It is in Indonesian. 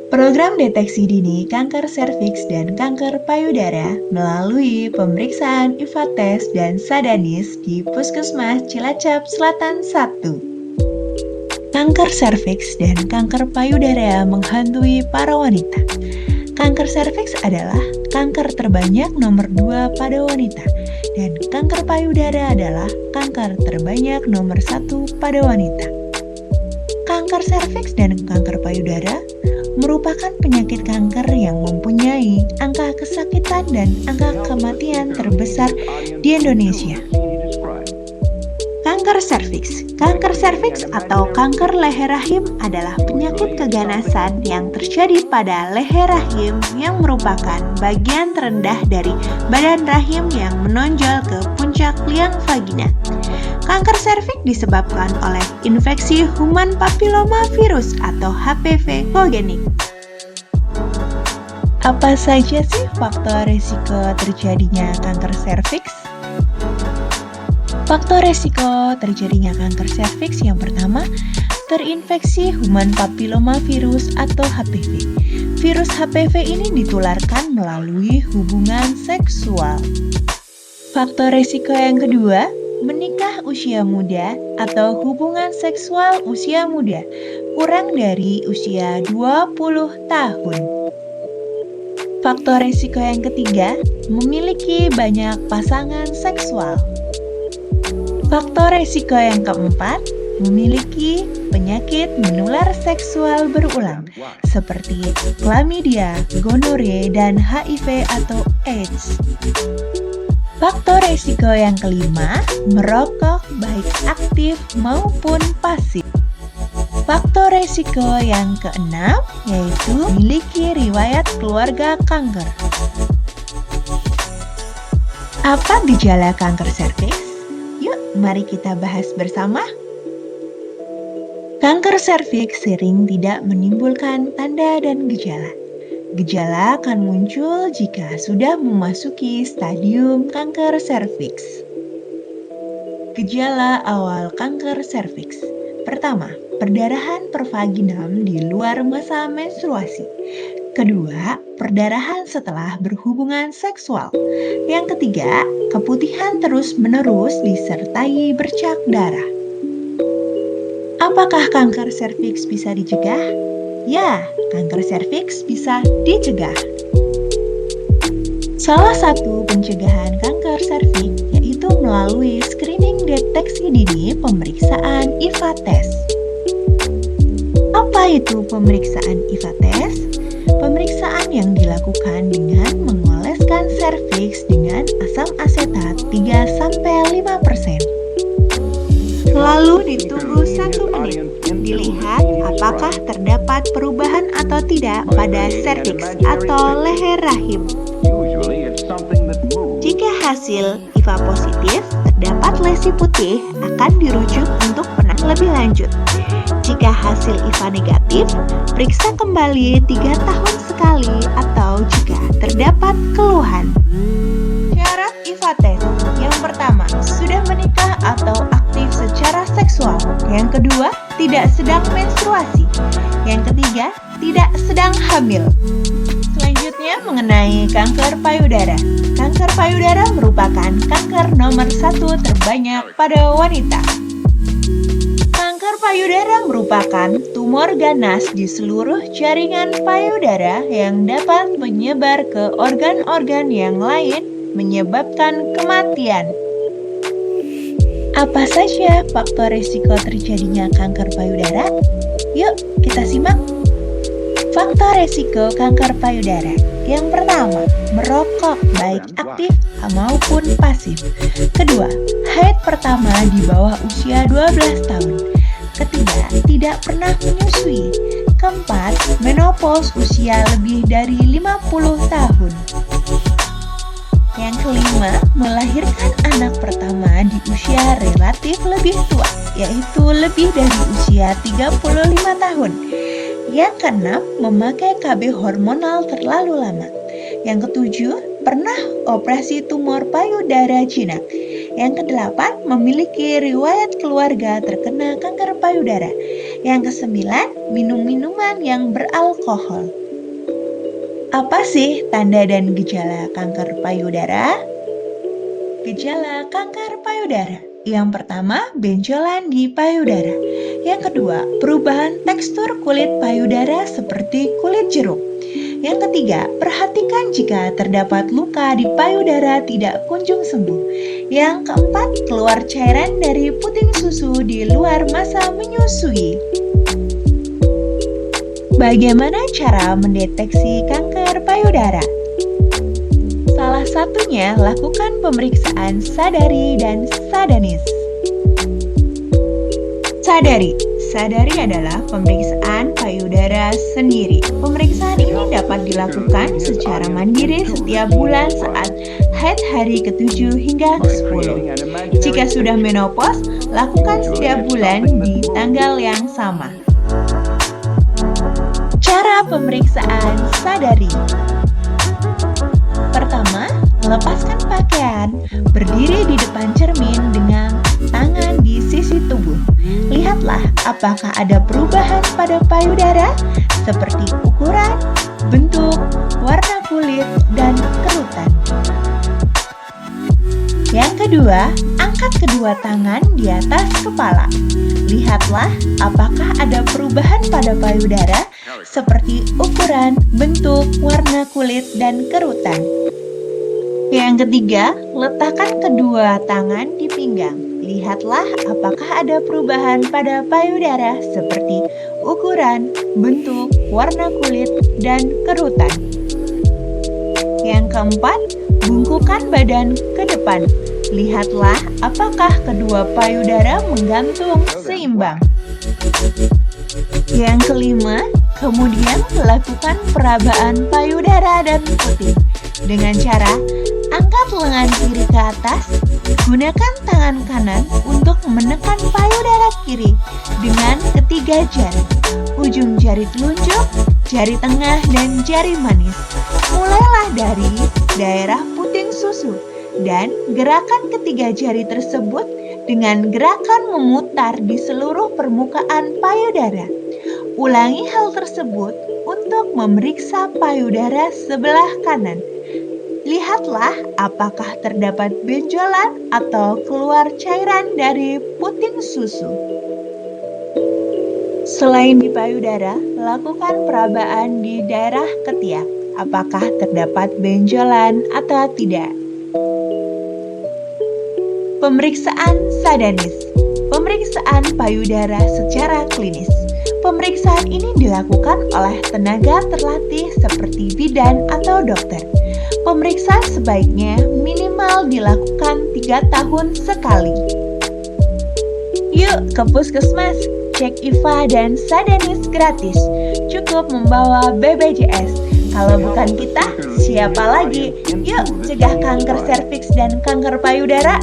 Program deteksi dini kanker serviks dan kanker payudara melalui pemeriksaan IVA-tes dan Sadanis di Puskesmas Cilacap Selatan 1. Kanker serviks dan kanker payudara menghantui para wanita. Kanker serviks adalah kanker terbanyak nomor 2 pada wanita, dan kanker payudara adalah kanker terbanyak nomor 1 pada wanita. Kanker serviks dan kanker payudara merupakan penyakit kanker yang mempunyai angka kesakitan dan angka kematian terbesar di Indonesia. Kanker serviks. Kanker serviks atau kanker leher rahim adalah penyakit keganasan yang terjadi pada leher rahim yang merupakan bagian terendah dari badan rahim yang menonjol ke puncak liang vagina. Kanker serviks disebabkan oleh infeksi human papilloma virus atau HPV kogenik. Apa saja sih faktor risiko terjadinya kanker serviks? Faktor risiko terjadinya kanker serviks yang pertama, terinfeksi human papilloma virus atau HPV. Virus HPV ini ditularkan melalui hubungan seksual. Faktor risiko yang kedua, menikah usia muda atau hubungan seksual usia muda, kurang dari usia 20 tahun. Faktor risiko yang ketiga, memiliki banyak pasangan seksual. Faktor risiko yang keempat, memiliki penyakit menular seksual berulang seperti chlamydia, gonore, dan HIV atau AIDS. Faktor risiko yang kelima, merokok baik aktif maupun pasif. Faktor risiko yang keenam yaitu memiliki riwayat keluarga kanker. Apa gejala kanker serviks? Yuk, mari kita bahas bersama. Kanker serviks sering tidak menimbulkan tanda dan gejala. Gejala akan muncul jika sudah memasuki stadium kanker serviks. Gejala awal kanker serviks. Pertama, perdarahan pervaginal di luar masa menstruasi. Kedua, perdarahan setelah berhubungan seksual. Yang ketiga, keputihan terus-menerus disertai bercak darah. Apakah kanker serviks bisa dicegah? Ya, kanker serviks bisa dicegah. Salah satu pencegahan kanker serviks yaitu melalui screening deteksi dini pemeriksaan IVA-tes. Apa itu pemeriksaan IVA-tes? Pemeriksaan yang dilakukan dengan mengoleskan serviks dengan asam asetat 3-5%. Lalu ditunggu 1 menit. Dilihat apakah terdapat perubahan atau tidak pada serviks atau leher rahim. Jika hasil IVA positif, terdapat lesi putih, akan dirujuk untuk penanganan lebih lanjut. Jika hasil IVA negatif, periksa kembali 3 tahun sekali atau jika terdapat keluhan. Syarat IVA tes. Yang pertama, sudah menikah atau aktif secara seksual. Yang kedua, tidak sedang menstruasi. Yang ketiga, tidak sedang hamil. Selanjutnya mengenai kanker payudara. Kanker payudara merupakan kanker nomor 1 terbanyak pada wanita. Kanker payudara merupakan tumor ganas di seluruh jaringan payudara yang dapat menyebar ke organ-organ yang lain, menyebabkan kematian. Apa saja faktor risiko terjadinya kanker payudara? Yuk, kita simak. Faktor risiko kanker payudara. Yang pertama, merokok baik aktif maupun pasif. Kedua, haid pertama di bawah usia 12 tahun. Ketiga, tidak pernah menyusui. Keempat, menopause usia lebih dari 50 tahun. Yang kelima, melahirkan anak pertama di usia relatif lebih tua, yaitu lebih dari usia 35 tahun. Yang keenam, memakai KB hormonal terlalu lama. Yang ketujuh, pernah operasi tumor payudara jinak. Yang kedelapan, memiliki riwayat keluarga terkena kanker payudara. Yang kesembilan, minum minuman yang beralkohol. Apa sih tanda dan gejala kanker payudara? Gejala kanker payudara. Yang pertama, benjolan di payudara. Yang kedua, perubahan tekstur kulit payudara seperti kulit jeruk. Yang ketiga, perhatikan jika terdapat luka di payudara tidak kunjung sembuh. Yang keempat, keluar cairan dari puting susu di luar masa menyusui. Bagaimana cara mendeteksi kanker payudara? Salah satunya, lakukan pemeriksaan sadari dan sadanis. Sadari adalah pemeriksaan payudara sendiri. Pemeriksaan ini dapat dilakukan secara mandiri setiap bulan saat haid hari ke-7 hingga ke-10. Jika sudah menopause, lakukan setiap bulan di tanggal yang sama. Cara pemeriksaan sadari. Pertama, lepaskan pakaian, berdiri di depan cermin dengan tangan di sisi tubuh. Lihatlah apakah ada perubahan pada payudara seperti ukuran, bentuk, warna kulit, dan kerutan. Yang kedua, angkat kedua tangan di atas kepala. Lihatlah apakah ada perubahan pada payudara seperti ukuran, bentuk, warna kulit, dan kerutan. Yang ketiga, letakkan kedua tangan di pinggang. Lihatlah apakah ada perubahan pada payudara seperti ukuran, bentuk, warna kulit, dan kerutan. Yang keempat, bungkukkan badan ke depan. Lihatlah apakah kedua payudara menggantung seimbang. Yang kelima, kemudian lakukan perabaan payudara dan puting dengan cara angkat lengan kiri ke atas, gunakan tangan kanan untuk menekan payudara kiri dengan ketiga jari, ujung jari telunjuk, jari tengah, dan jari manis. Mulailah dari daerah puting susu dan gerakan ketiga jari tersebut dengan gerakan memutar di seluruh permukaan payudara. Ulangi hal tersebut untuk memeriksa payudara sebelah kanan. Lihatlah apakah terdapat benjolan atau keluar cairan dari puting susu. Selain di payudara, lakukan perabaan di daerah ketiak. Apakah terdapat benjolan atau tidak? Pemeriksaan sadanis. Pemeriksaan payudara secara klinis. Pemeriksaan ini dilakukan oleh tenaga terlatih seperti bidan atau dokter. Pemeriksaan sebaiknya minimal dilakukan 3 tahun sekali. Yuk ke puskesmas, cek IFA dan sadanis gratis. Cukup membawa BPJS. Kalau bukan kita, siapa lagi? Yuk cegah kanker serviks dan kanker payudara.